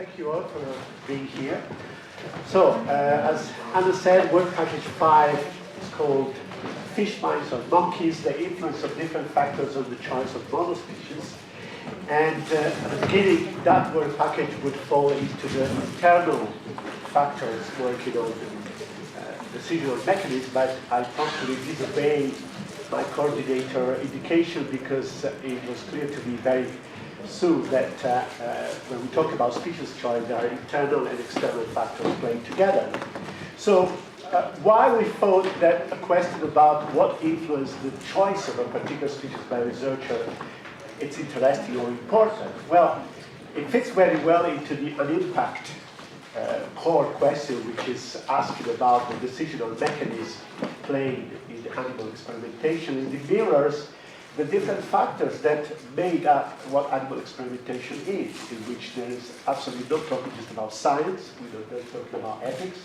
thank you all for being here. So, as Anna said, work package 5 is called Fish, Mice, or Monkeys, the influence of different factors on the choice of model species. And at the beginning, that work package would fall into the internal factors working on the decisional mechanism, but I promptly disobeyed my coordinator indication because it was clear to me very soon that when we talk about species choice, there are internal and external factors playing together. So why we thought that a question about what influenced the choice of a particular species by a researcher, it's interesting or important. Well, it fits very well into the ANIMPACT core question, which is asking about the decisional mechanism played in animal experimentation, and it mirrors the different factors that made up what animal experimentation is, in which there is absolutely no talking just about science, we're not talking about ethics,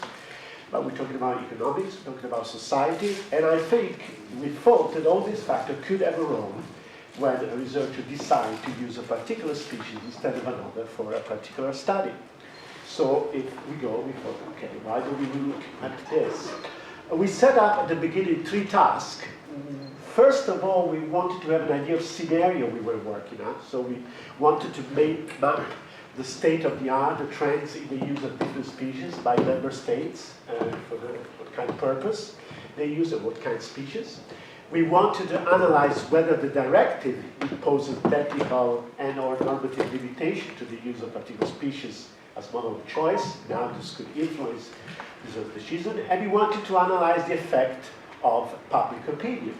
but we're talking about economics, we're talking about society, and I think we thought that all these factors could have a role when a researcher decides to use a particular species instead of another for a particular study. So if we go, we thought, okay, why don't we look at this? We set up at the beginning 3 tasks. First of all, we wanted to have an idea of scenario we were working at. So we wanted to map the state of the art, the trends in the use of different species by member states, for what kind of purpose they use and what kind of species. We wanted to analyze whether the directive imposes technical and or normative limitation to the use of particular species as model of choice. Now this could influence research decision. And we wanted to analyze the effect of public opinion.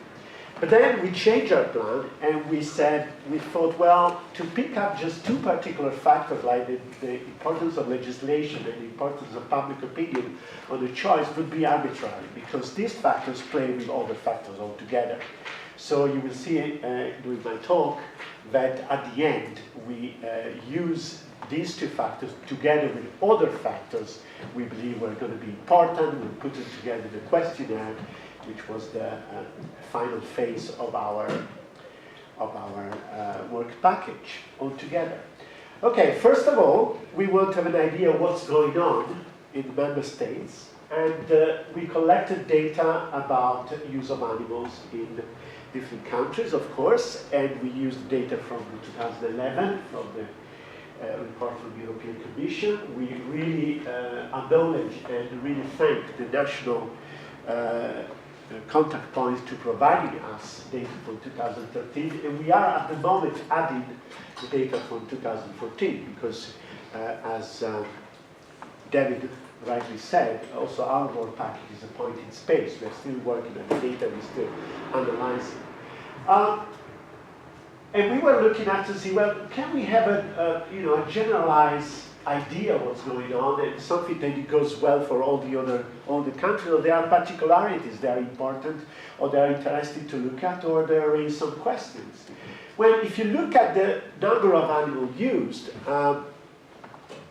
But then we changed our plan and we said, we thought, well, to pick up just 2 particular factors like the importance of legislation and the importance of public opinion on the choice would be arbitrary because these factors play with other factors altogether. So you will see during my talk that at the end we use these 2 factors together with other factors we believe were going to be important. We put them together in the questionnaire, which was the final phase of our work package altogether. Okay, first of all, we want to have an idea of what's going on in the member states, and we collected data about use of animals in different countries, of course, and we used data from 2011 from the report from the European Commission. We really acknowledge and really thank the national contact points to providing us data from 2013, and we are at the moment adding the data from 2014 because as David rightly said, also our work package is a point in space. We're still working on the data, we're still analyzing. And we were looking at to see, well, can we have a generalized idea of what's going on and something that it goes well for all the countries, or there are particularities that are important or they are interesting to look at, or there are some questions. Well, if you look at the number of animals used,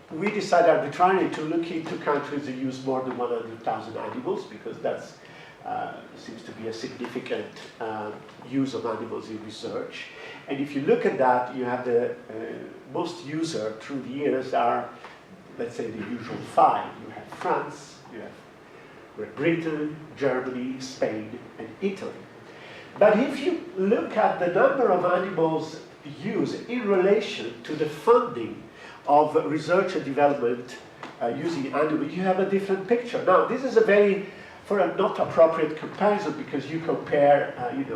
we decided arbitrarily to look into countries that use more than 100,000 animals because that seems to be a significant use of animals in research. And if you look at that, you have the most users through the years are, let's say, the usual 5. You have France, you have Great Britain, Germany, Spain, and Italy. But if you look at the number of animals used in relation to the funding of research and development using animals, you have a different picture. Now, this is a very, for a not appropriate comparison because you compare,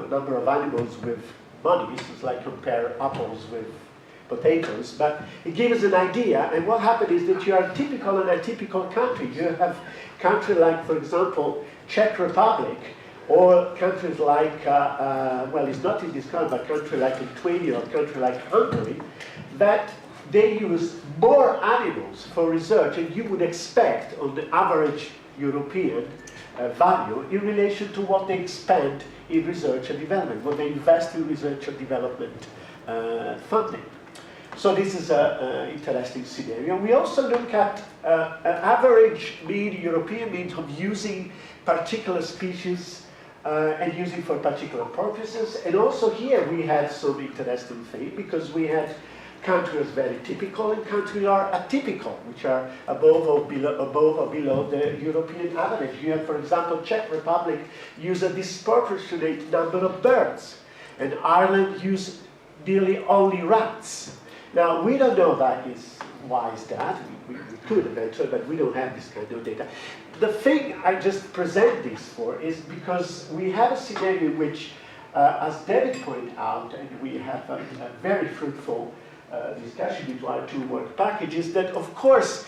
number of animals with money. It's like compare apples with potatoes, but it gives us an idea. And what happened is that you are typical and atypical country. You have countries like, for example, Czech Republic, or countries like, well, it's not in this country, but country like Lithuania or country like Hungary, that they use more animals for research, and you would expect on the average European value in relation to what they spend in research and development, what they invest in research and development funding. So this is an interesting scenario. We also look at an average mean, European means of using particular species and using for particular purposes. And also here we had some interesting thing because we had countries very typical and countries are atypical, which are above or below the European average. You have, for example, Czech Republic use a disproportionate number of birds, and Ireland use nearly only rats. Now, we don't know why is that. We could eventually, but we don't have this kind of data. The thing I just present this for is because we have a scenario in which, as David pointed out, and we have a very fruitful discussion between our two work packages, that of course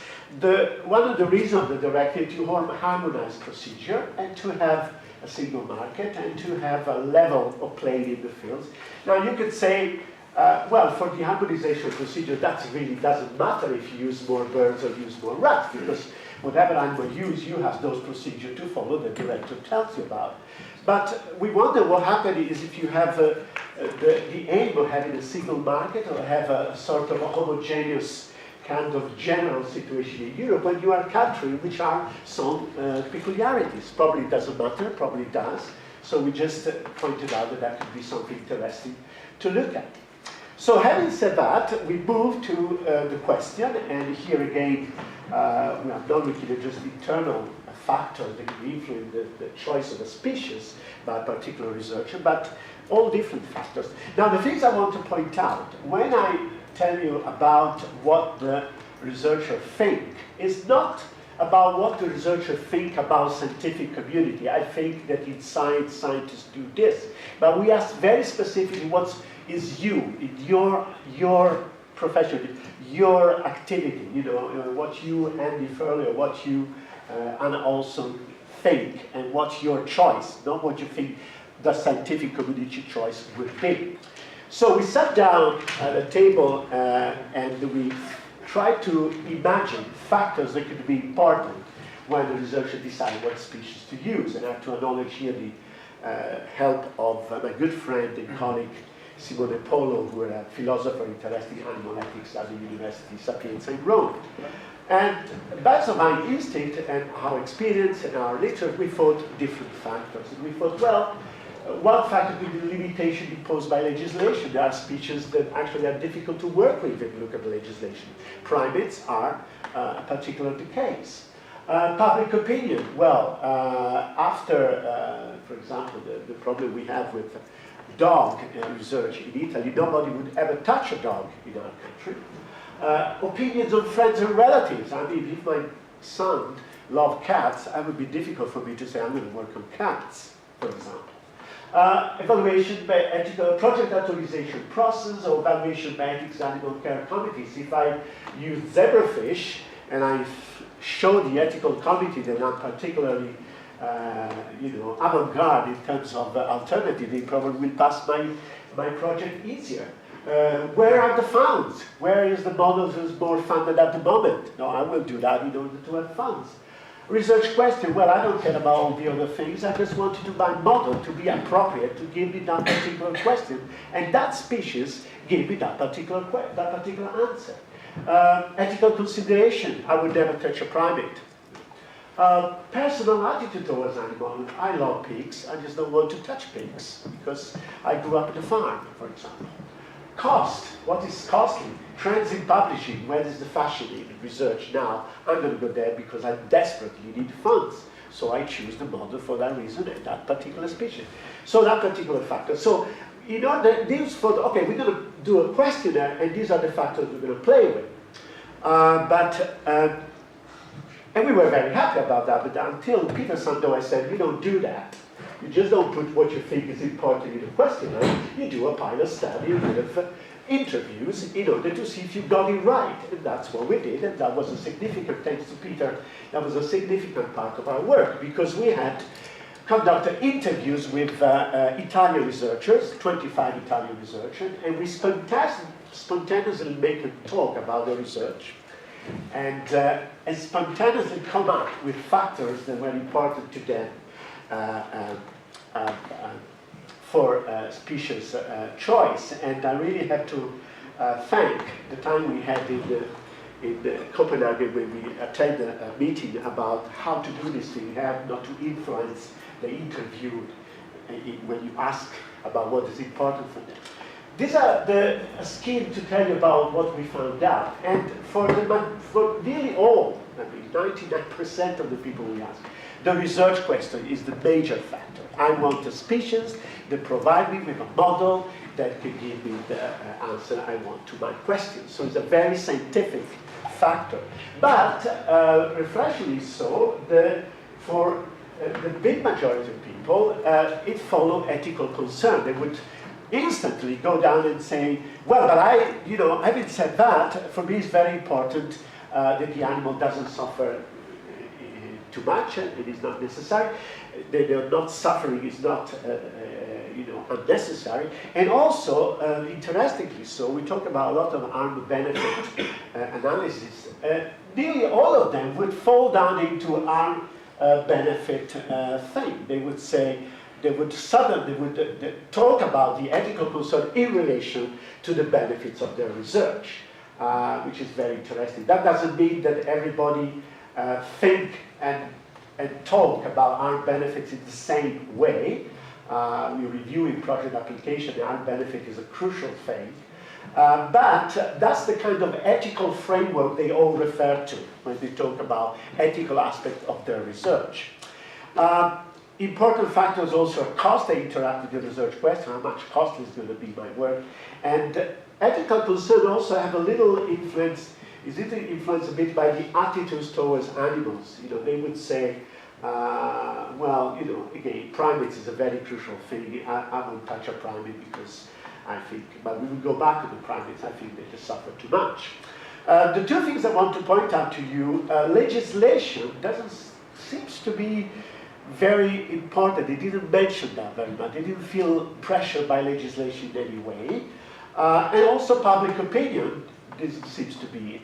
one of the reasons of the directive is to harmonize procedure and to have a single market and to have a level of playing in the fields. Now you could say, well, for the harmonization procedure, that really doesn't matter if you use more birds or use more rats, because whatever animal you use, you have those procedures to follow the director tells you about. But we wonder what happens is if you have the aim of having a single market or have a sort of a homogeneous kind of general situation in Europe when you are a country which are some peculiarities. Probably doesn't matter, probably does. So we just pointed out that that could be something interesting to look at. So having said that, we move to the question, and here again, we have not looking at just internal factors that can influence the choice of a species by a particular researcher, but all different factors. Now, the things I want to point out, when I tell you about what the researcher think, is not about what the researcher think about scientific community. I think that in science, scientists do this, but we ask very specifically what is your profession, your activity, what you, Andy Furley, what you and also think, and what's your choice, not what you think the scientific community choice would be. So we sat down at a table and we tried to imagine factors that could be important when the researcher decides what species to use. And I have to acknowledge here the help of my good friend and colleague Simone Polo, who is a philosopher interested in animal ethics at the University Sapienza in Rome. And based on my instinct and our experience and our literature, we thought different factors. And we thought, well, one factor could be the limitation imposed by legislation. There are species that actually are difficult to work with if you look at the legislation. Primates are a particular case. Public opinion. Well, after, for example, the problem we have with dog research in Italy, nobody would ever touch a dog in our country. Opinions of friends and relatives. I mean, if my son loved cats, it would be difficult for me to say I'm going to work on cats, for example. Evaluation by ethical project authorization process or evaluation by ethics animal care committees. If I use zebrafish and I show the ethical committee that I'm particularly avant-garde in terms of alternative, they probably will pass my project easier. Where are the funds? Where is the model that is more funded at the moment? No, I will do that in order to have funds. Research question, well, I don't care about all the other things. I just wanted to my model to be appropriate to give me that particular question. And that species gave me that particular answer. Ethical consideration, I would never touch a primate. Personal attitude towards animals, I love pigs, I just don't want to touch pigs because I grew up at a farm, for example. Cost, what is costly? Trends in publishing, where is the fashion in research now? I'm going to go there because I desperately need funds. So I choose the model for that reason and that particular species. So that particular factor. So, okay, we're going to do a questionnaire and these are the factors we're going to play with. And we were very happy about that, but until Peter Sandow said, you don't do that. You just don't put what you think is important in the questionnaire. You do a pilot study with interviews in order to see if you got it right. And that's what we did, and that was a significant, thanks to Peter, that was a significant part of our work, because we had conducted interviews with Italian researchers, 25 Italian researchers, and we spontaneously make a talk about the research. And spontaneously come up with factors that were important to them for species choice. And I really have to thank the time we had in Copenhagen when we attended a meeting about how to do this thing, how not to influence the interview when you ask about what is important for them. these are a scheme to tell you about what we found out. And for nearly all, I mean 99% of the people we ask, the research question is the major factor. I want a species that provide me with a model that can give me the answer I want to my question. So it's a very scientific factor. But refreshingly so, for the big majority of people, it followed ethical concern. They would instantly go down and say, well, but having said that, for me it's very important that the animal doesn't suffer too much, and it is not necessary. They're not suffering is not unnecessary. And also, interestingly so, we talk about a lot of harm benefit analysis. Nearly all of them would fall down into harm benefit thing. They would say, they would talk about the ethical concern in relation to the benefits of their research, which is very interesting. That doesn't mean that everybody think and talk about harm benefits in the same way. We're reviewing project application, the harm benefit is a crucial thing. But that's the kind of ethical framework they all refer to when they talk about ethical aspects of their research. Important factors also are cost. They interact with the research question, how much cost is going to be my work. And ethical concern also have a little influence, is it influenced a bit by the attitudes towards animals. They would say, well, again, primates is a very crucial thing. I won't touch a primate because I think, but we will go back to the primates, I think they just suffer too much. The two things I want to point out to you, legislation seems to be very important. They didn't mention that very much. They didn't feel pressured by legislation in any way. And also public opinion, this seems to be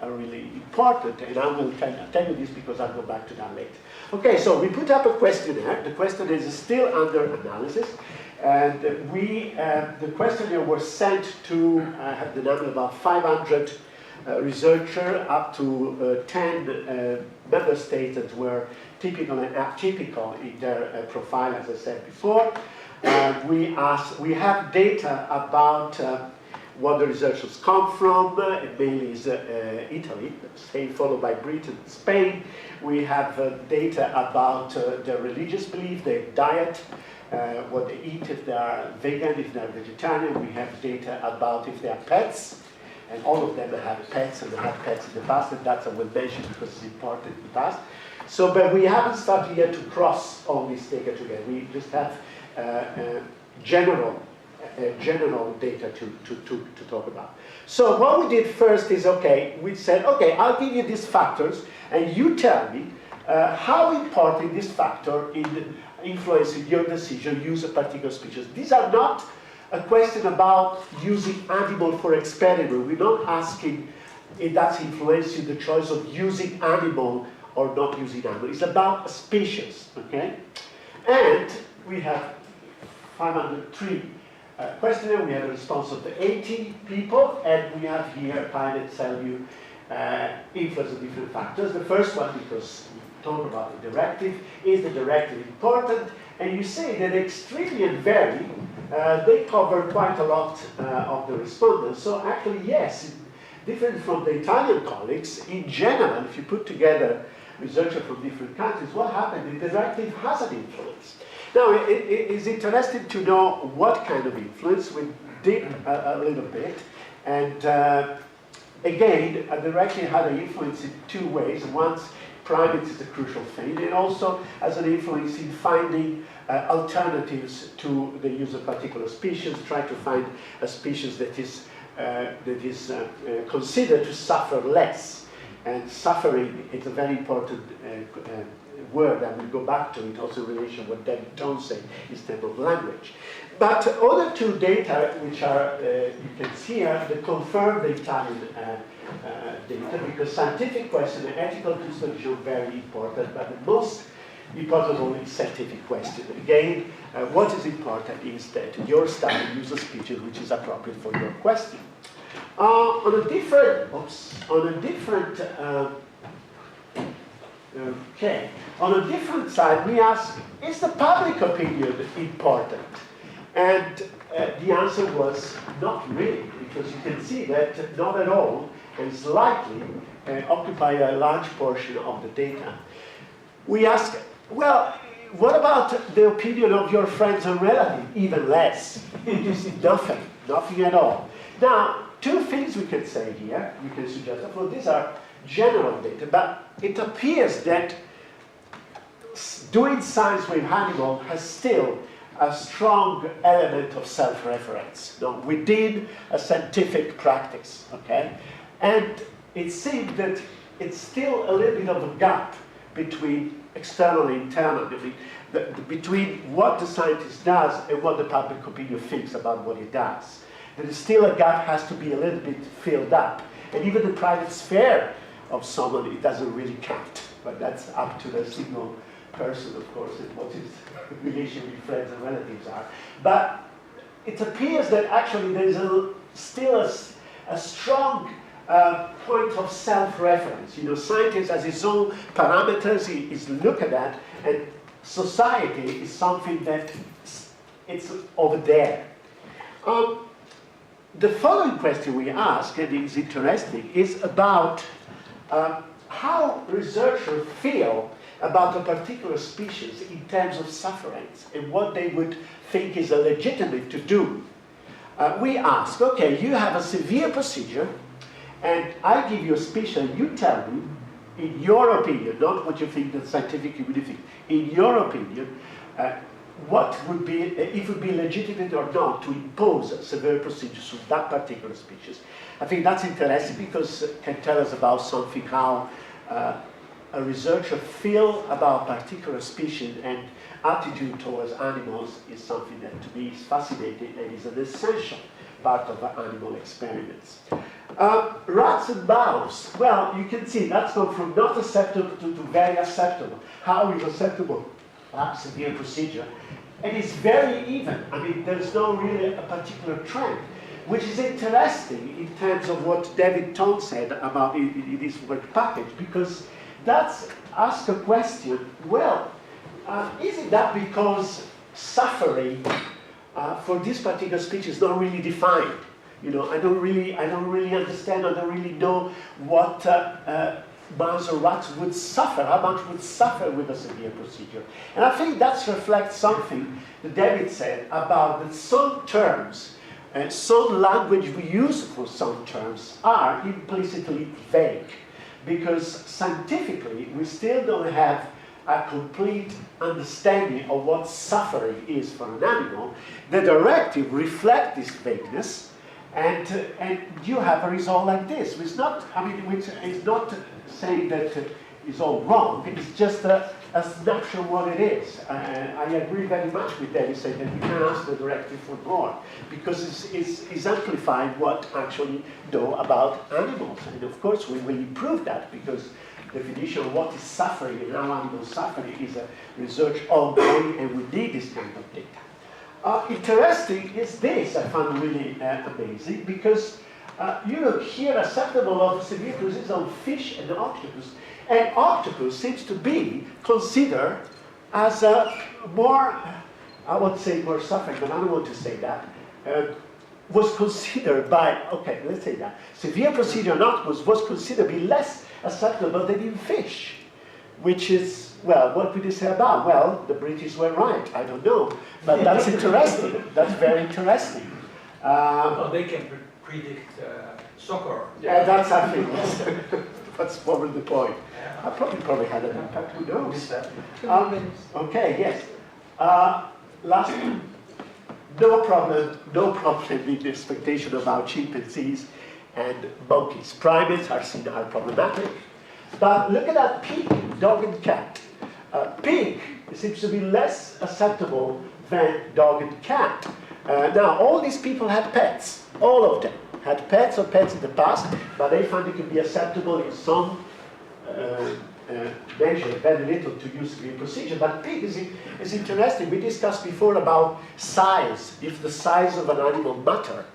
really important, and I will tell you this because I'll go back to that later. Okay, so we put up a questionnaire. The questionnaire is still under analysis, and the questionnaire was sent to, I have the number, about 500 researchers, up to 10 member states that were typical and atypical in their profile, as I said before. We have data about what the researchers come from. It mainly is Italy, Spain, followed by Britain and Spain. We have data about their religious belief, their diet, what they eat, if they are vegan, if they are vegetarian. We have data about if they are pets, and all of them have pets, and they had pets in the past, and that's I will mention because it's important in the past. So, but we haven't started yet to cross all these data together. We just have general data to talk about. So what we did first is, okay, we said, okay, I'll give you these factors, and you tell me how important this factor in influencing your decision to use a particular species. These are not a question about using animal for experiment. We're not asking if that's influencing the choice of using animal or not using animal. It's about a species, okay? And we have 503 questionnaire. We have a response of the 80 people, and we have here pilot tell you influence of different factors. The first one, because we talk about the directive, is the directive important? And you say that extremely and very, they cover quite a lot of the respondents. So actually, yes, different from the Italian colleagues, in general, if you put together researchers from different countries, what happened? The directive has an influence. Now, it is interesting to know what kind of influence. We did a little bit, and again, a directive had an influence in two ways. Once, primates is a crucial thing. It also has an influence in finding alternatives to the use of particular species, try to find a species that is considered to suffer less. And suffering is a very important word, and we'll go back to it also in relation to what David Jones said instead of language. But other two data, which are, you can see here, they confirm the Italian data, because scientific question and ethical consideration are very important, but the most important of all is scientific question. Again, what is important is that your study uses a species which is appropriate for your question. On a different side, we ask, is the public opinion important? And the answer was not really, because you can see that not at all, and it's likely occupy a large portion of the data. We ask, well, what about the opinion of your friends and relatives? Even less. Just nothing at all. Now, two things we can say here, we can suggest. Well, these are general data, but it appears that doing science with animals has still a strong element of self-reference, within a scientific practice, okay? And it seems that it's still a little bit of a gap between external and internal, between what the scientist does and what the public opinion thinks about what he does. There is still a gap, has to be a little bit filled up. And even the private sphere of someone, it doesn't really count. But that's up to the single person, of course, and what his relation with friends and relatives are. But it appears that actually there is still a strong point of self-reference. Scientist has his own parameters, he's look at that, and society is something that it's over there. The following question we ask, and it's interesting, is about how researchers feel about a particular species in terms of sufferance and what they would think is legitimate to do. We ask, okay, you have a severe procedure, and I give you a species, you tell me, in your opinion, not what you think the scientific community thinks, in your opinion, what would be, if it would be legitimate or not to impose severe procedures on that particular species. I think that's interesting because it can tell us about something, how a researcher feels about a particular species, and attitude towards animals is something that to me is fascinating and is an essential part of animal experiments. Rats and mouse, well, you can see that's gone from not acceptable to very acceptable. How is acceptable? Severe procedure. And it's very even. I mean, there's no really a particular trend, which is interesting in terms of what David Tone said about in his work package, because that's ask a question, well, is it that because suffering for this particular species is not really defined? I don't really understand, I don't really know what mouse or rats would suffer, how much would suffer with a severe procedure. And I think that reflects something that David said about that some terms, some language we use for some terms are implicitly vague, because scientifically we still don't have a complete understanding of what suffering is for an animal. The directive reflects this vagueness, and you have a result like this. It's not, which is not saying that it's all wrong. It's just a snapshot of what it is. I agree very much with David saying that we can ask the directive for more, because it's amplifying what actually know about animals. And of course we will improve that, because definition of what is suffering and how animals suffering is a research ongoing, and we need this kind of data. Interesting is this, I found really amazing, because you look here, acceptable of severe procedures on fish and octopus, and octopus seems to be considered as a more, I won't say more suffering, but I don't want to say that, was considered by, okay, let's say that, severe procedure on octopus was considered to be less acceptable than in fish, which is, well, what would you say about? Well, the British were right, I don't know, but that's interesting, that's very interesting. Well, they can predict soccer. Yeah, that's I think, that's probably the point. I probably had an impact, who knows? Okay, yes. Last one. No problem with the expectation about chimpanzees and monkeys. Primates are seen are problematic. But look at that pig, dog and cat. Pig seems to be less acceptable than dog and cat. Now, all these people had pets, all of them had pets or pets in the past, but they found it could be acceptable in some measure, very little to use the procedure. But pig is interesting. We discussed before about size, if the size of an animal matter.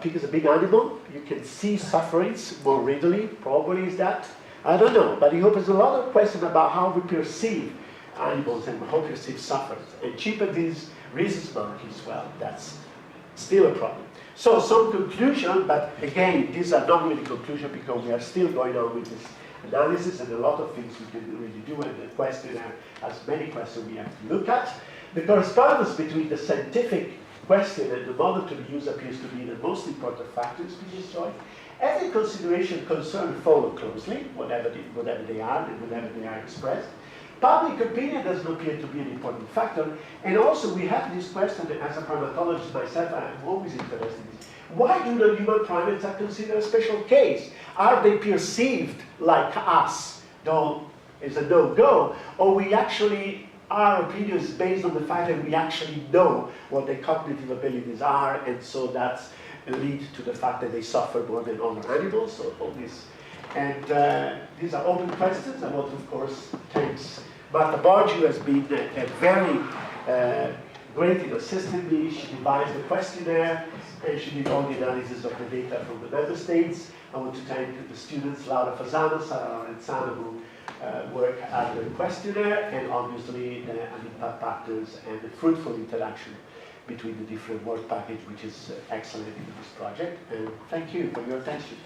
Pig is a big animal, you can see sufferings more readily, probably is that. I don't know, but it opens a lot of questions about how we perceive animals and how we perceive sufferings. And chimpanzees, rhesus monkeys, well, that's still a problem. So some conclusion, but again, these are not really conclusion because we are still going on with this analysis and a lot of things we can really do, and the questionnaire has many questions we have to look at. The correspondence between the scientific question and the model to be used appears to be the most important factor in species choice. Every consideration concern follow closely, whatever they are and whenever they are expressed. Public opinion doesn't appear to be an important factor. And also we have this question, as a primatologist myself, I'm always interested in this. Why do the human primates are considered a special case? Are they perceived like us, though it's a no-go, or we actually, our opinion is based on the fact that we actually know what their cognitive abilities are, and so that's lead to the fact that they suffer more than other animals, so all this. And these are open questions. I want to, of course, thanks Marta Borgi, who has been a very great in assisting me. She devised the questionnaire, and she did all the analysis of the data from the member states. I want to thank the students, Laura Fasano, Sarah Lorenzano, who work at the questionnaire, and obviously the ANIMPACT partners and the fruitful interaction between the different work package, which is excellent in this project. And thank you for your attention.